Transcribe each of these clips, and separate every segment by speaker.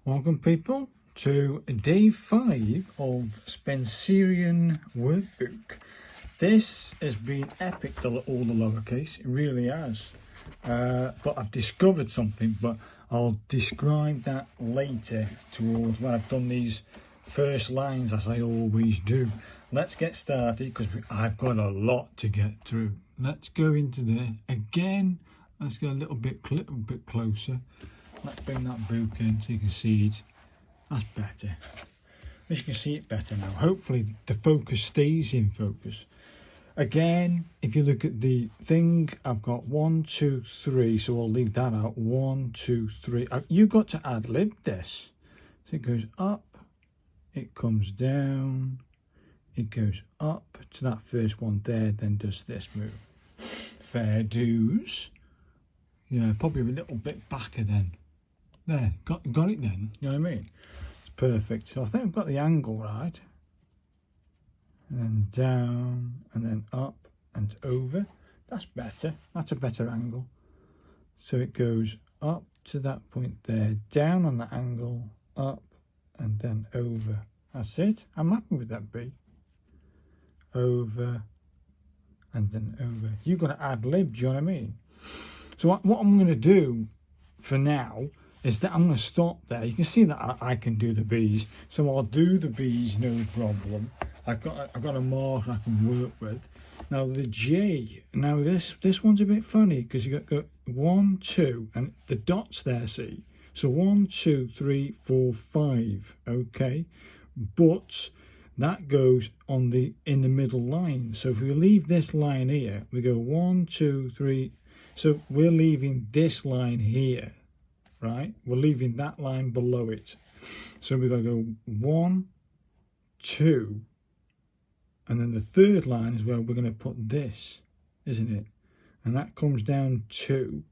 Speaker 1: Welcome people to day 5 of Spencerian Workbook. This has been epic, all the lowercase, it really has. But I've discovered something, but I'll describe that later towards when I've done these first lines, as I always do. Let's get started because I've got a lot to get through. Let's go into there again. Let's go a little bit closer. Let's bring that book in so you can see it. That's better. As you can see it better now. Hopefully the focus stays in focus. Again, if you look at the thing, I've got 1, 2, 3, so I'll leave that out. 1, 2, 3. You've got to ad-lib this. So it goes up, it comes down, it goes up to that first one there, then does this move. Fair dues. Yeah, probably a little bit backer then. There, got it then, you know what I mean? It's perfect. So I think I've got the angle right. And then down, and then up and over. That's better. That's a better angle. So it goes up to that point there, down on the angle, up, and then over. That's it. I'm happy with that B. Over, and then over. You've got to ad-lib, do you know what I mean? So what I'm going to do for now is that I'm going to stop there. You can see that I can do the B's, so I'll do the B's no problem. I've got a mark I can work with. Now the J, now this one's a bit funny because you got 1, 2, and the dots there, see? So 1, 2, 3, 4, 5, okay? But that goes in the middle line. So if we leave this line here, we go 1, 2, 3. So we're leaving this line here, right? We're leaving that line below it. So we've got to go 1, 2, and then the third line is where we're going to put this, isn't it? And that comes down 2,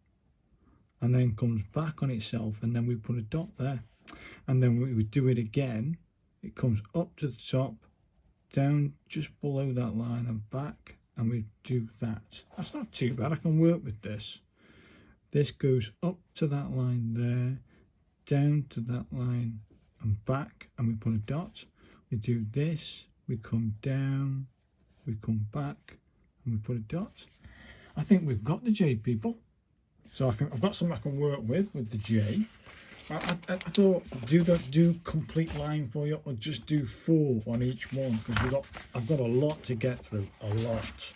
Speaker 1: and then comes back on itself, and then we put a dot there. And then we would do it again. It comes up to the top, down just below that line and back, and we do that. That's not too bad. I can work with this. This goes up to that line there, down to that line and back, and we put a dot. We do this, we come down, we come back, and we put a dot. I think we've got the J, people. So I've got something I can work with the J. I thought do complete line for you, or just do 4 on each one, because I've got a lot to get through, a lot.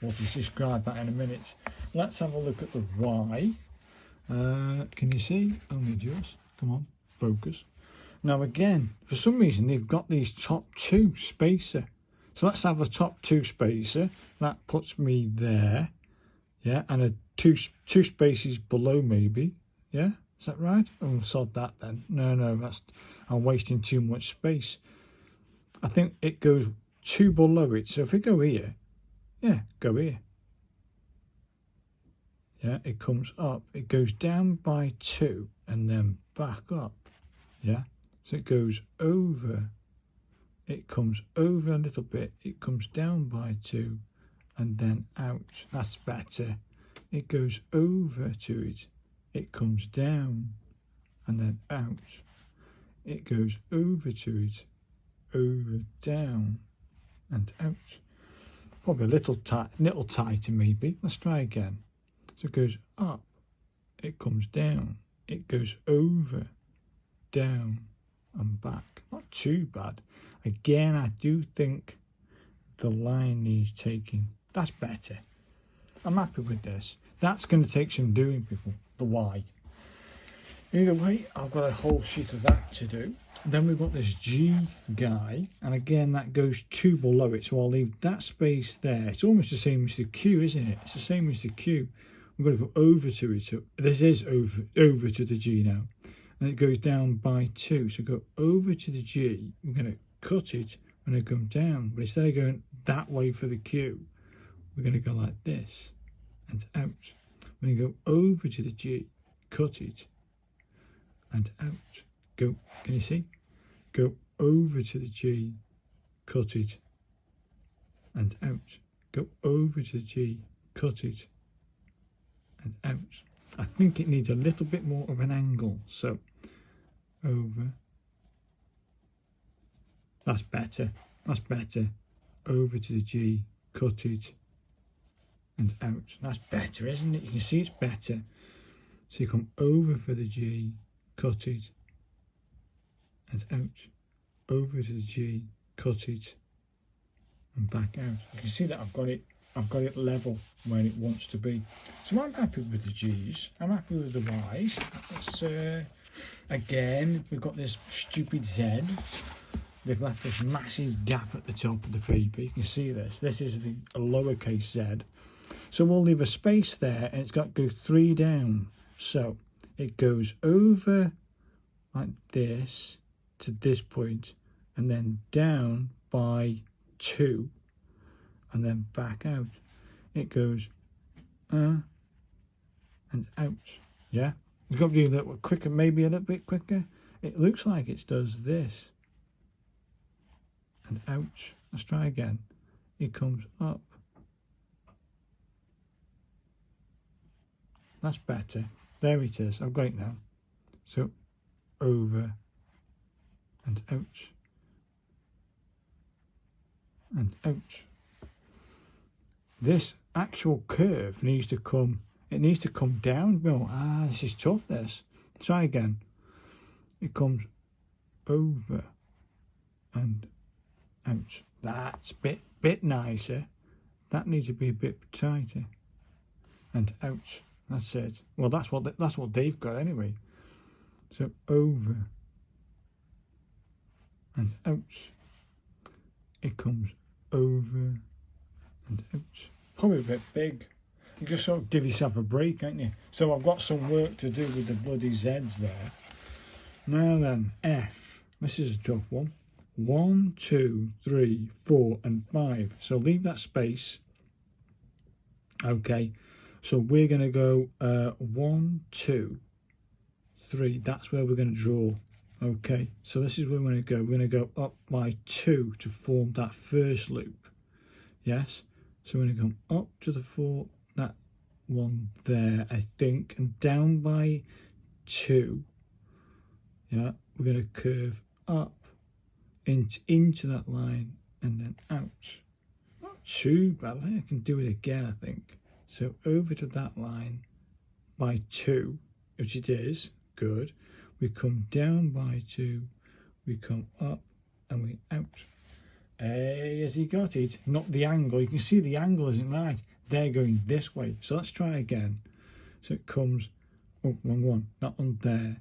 Speaker 1: We'll just describe that in a minute. Let's have a look at the Y. Can you see? Only just. Come on, focus. Now again, for some reason they've got these top 2 spacer. So let's have a top 2 spacer. That puts me there, yeah, and a two spaces below maybe, yeah. Is that right? Oh, sod that then. No, I'm wasting too much space. I think it goes 2 below it. So if we go here, yeah, go here. Yeah, it comes up. It goes down by 2 and then back up. Yeah, so it goes over. It comes over a little bit. It comes down by 2 and then out. That's better. It goes over to it. It comes down and then out. It goes over to it, over, down and out. Probably a little tighter maybe. Let's try again. So it goes up, it comes down, it goes over, down and back. Not too bad. Again, I do think the line needs taking. That's better. I'm happy with this. That's going to take some doing, people. The Y. Either way, I've got a whole sheet of that to do. Then we've got this G guy, and again that goes 2 below it, so I'll leave that space there. It's almost the same as the Q, isn't it? It's the same as the Q. We've got to go over to it. So this is over to the G now, and it goes down by 2. So go over to the G. We're going to cut it and it come down, but instead of going that way for the Q, we're going to go like this and out. When you go over to the G, cut it and out. Go, can you see? Go over to the G, cut it and out. Go over to the G, cut it and out. I think it needs a little bit more of an angle. So over. That's better. That's better. Over to the G, cut it, and out. That's better, isn't it? You can see it's better. So you come over for the G, cut it, and out. Over to the G, cut it, and back out. You can see that I've got it level where it wants to be. So I'm happy with the G's. I'm happy with the Y's. It's, again, we've got this stupid Z. They've left this massive gap at the top of the 3p. You can see this. This is a lowercase z. So we'll leave a space there, and it's got to go 3 down. So it goes over like this to this point, and then down by 2, and then back out. It goes and out. Yeah? You've got to do a little quicker, maybe a little bit quicker. It looks like it does this. And out. Let's try again. It comes up. That's better. There it is. I've got it now. So over and out. And out. This actual curve needs to come, it needs to come down. Well, this is tough, this. Try again. It comes over and out. That's a bit nicer. That needs to be a bit tighter. And out. That's it. Well, that's what they've got anyway. So over and out. It comes over and out. Probably a bit big. You just sort of give yourself a break, ain't you? So I've got some work to do with the bloody Z's there. Now then, F. This is a tough one. 1, 2, 3, 4, and 5. So leave that space. Okay. So we're going to go 1, 2, 3. That's where we're going to draw. Okay. So this is where we're going to go. We're going to go up by 2 to form that first loop. Yes. So we're going to come up to the 4. That one there, I think, and down by 2. Yeah. We're going to curve up into that line and then out. Not too bad. I think I can do it again, I think. So over to that line by 2, which it is. Good. We come down by 2, we come up, and we out. Hey, has he got it? Not the angle. You can see the angle isn't right. They're going this way. So let's try again. So it comes, oh, wrong one, that one there.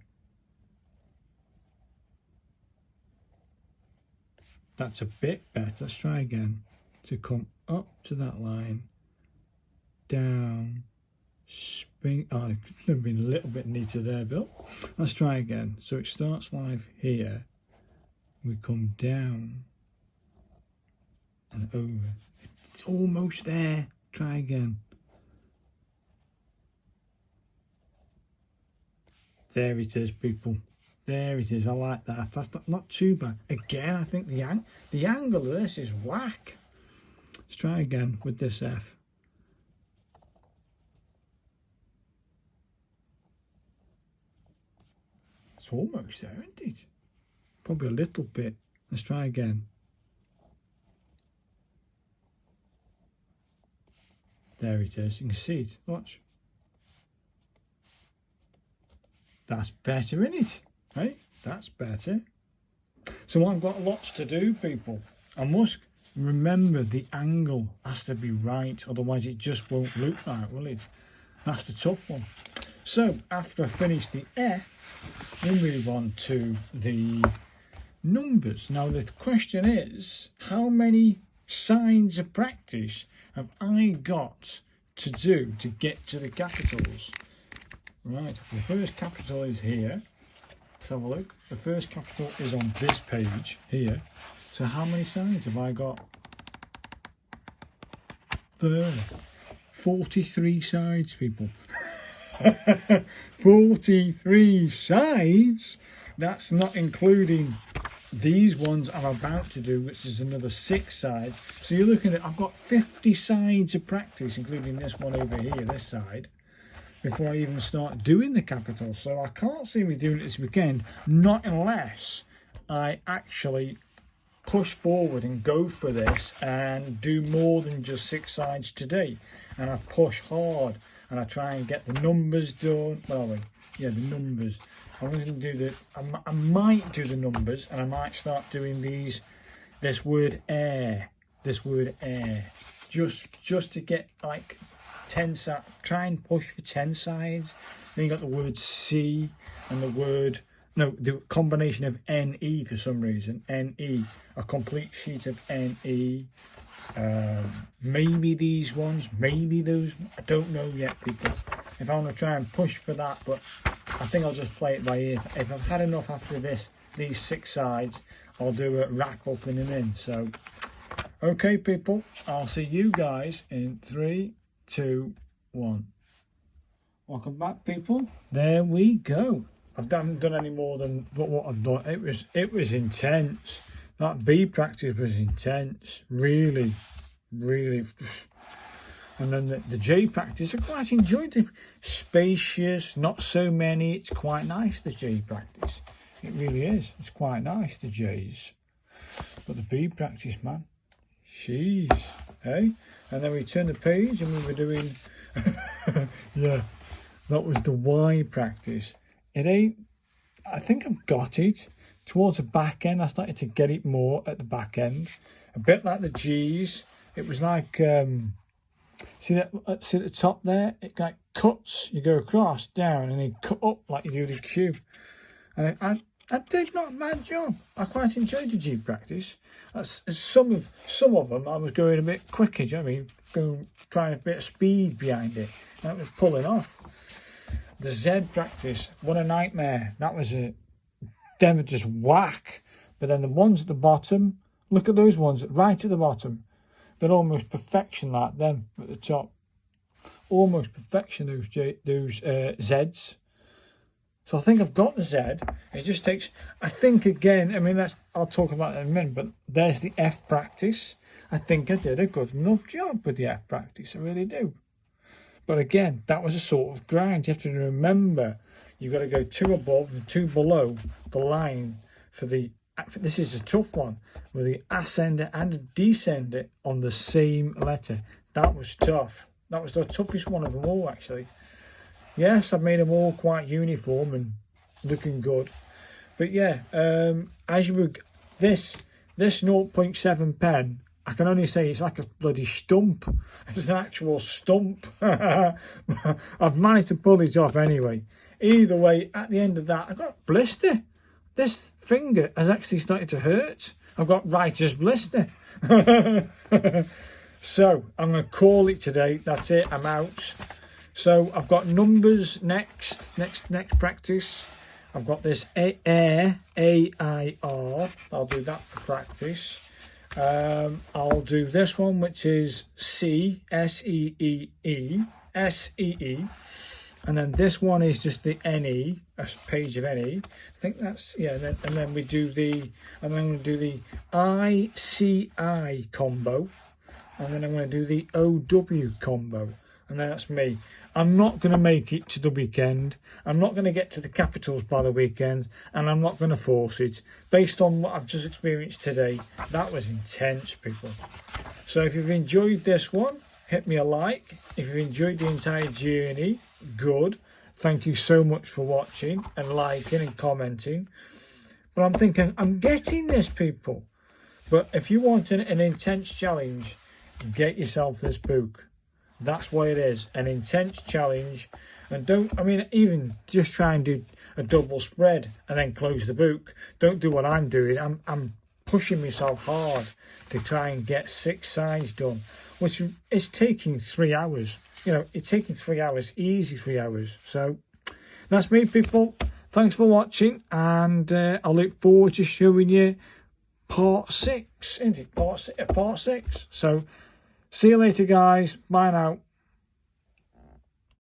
Speaker 1: That's a bit better. Let's try again. To come up to that line, down, spring. Oh, it could have been a little bit neater there, Bill. Let's try again. So it starts live here. We come down and over. It's almost there. Try again. There it is, people. There it is. I like that. That's not too bad. Again, I think the angle of this is whack. Let's try again with this F. It's almost there, isn't it? Probably a little bit. Let's try again. There it is. You can see it. Watch. That's better, isn't it? Hey, that's better. So I've got lots to do, people. I must remember the angle has to be right, otherwise it just won't look right, will it? That's the tough one. So after I finish the F, we move on to the numbers. Now the question is, how many sides of practice have I got to do to get to the capitals? Right, the first capital is here. Let's have a look. The first capital is on this page here. So how many sides have I got? There. 43 sides, people. 43 sides? That's not including these ones I'm about to do, which is another 6 sides. So you're looking at, I've got 50 sides of practice, including this one over here, this side. before I even start doing the capitals. So I can't see me doing it this weekend, not unless I actually push forward and go for this and do more than just 6 sides today. And I push hard and I try and get the numbers done. Well, yeah, the numbers. I'm going to do the. I might do the numbers, and I might start doing this word air, just to get like 10 sides. Try and push for 10 sides. Then you got the word C and the word. No, the combination of NE for some reason. NE, a complete sheet of NE. Maybe these ones, maybe those. I don't know yet, people. If I want to try and push for that, but I think I'll just play it by ear. If I've had enough after these 6 sides, I'll do a rack opening them in. So, okay, people. I'll see you guys in 3, 2, 1. Welcome back, people. There we go. I haven't done any more than what I've done. It was intense. That B practice was intense. Really. And then the J practice, I quite enjoyed it. Spacious, not so many. It's quite nice, the J practice. It really is. It's quite nice, the J's. But the B practice, man. Jeez. Hey? And then we turned the page and we were doing... yeah. That was the Y practice. It ain't, I think I've got it. Towards the back end, I started to get it more at the back end. A bit like the G's. It was like, see at the top there? It like cuts, you go across, down, and then cut up like you do the Q. And I did not a bad job. I quite enjoyed the G practice. Some of them, I was going a bit quicker, do you know what I mean? Trying a bit of speed behind it. And it was pulling off. The Z practice, what a nightmare. That was them were just whack. But then the ones at the bottom, look at those ones right at the bottom. They're almost perfection like them at the top. Almost perfection, those Zs. So I think I've got the Z. It just takes, I think again, I mean, I'll talk about it in a minute, but there's the F practice. I think I did a good enough job with the F practice. I really do. But again, that was a sort of grind. You have to remember, you've got to go 2 above and 2 below the line for the, this is a tough one, with the ascender and a descender on the same letter. That was tough. That was the toughest one of them all, actually. Yes, I've made them all quite uniform and looking good. But yeah, as you would, this 0.7 pen, I can only say it's like a bloody stump. It's an actual stump. I've managed to pull it off anyway. Either way, at the end of that, I got a blister. This finger has actually started to hurt. I've got writer's blister. So I'm going to call it today. That's it. I'm out. So I've got numbers next practice. I've got this air, A-I-R. I'll do that for practice. I'll do this one, which is C, S-E-E-E, S-E-E. And then this one is just the N-E, a page of N-E. I think that's, yeah, and then we do the, and then I'm going to do the I-C-I combo. And then I'm going to do the O-W combo. And then that's me. I'm not going to make it to the weekend. I'm not going to get to the capitals by the weekend. And I'm not going to force it. Based on what I've just experienced today, that was intense, people. So if you've enjoyed this one, hit me a like. If you've enjoyed the entire journey, good. Thank you so much for watching and liking and commenting. But I'm thinking, I'm getting this, people. But if you want an intense challenge, get yourself this book. That's what it is, an intense challenge. And don't, I mean, even just try and do a double spread and then close the book. Don't do what I'm doing. I'm pushing myself hard to try and get 6 sides done, which is taking 3 hours. You know, it's taking 3 hours, easy 3 hours. So that's me, people. Thanks for watching, and I look forward to showing you part 6, isn't it? Part 6. So see you later, guys. Bye now.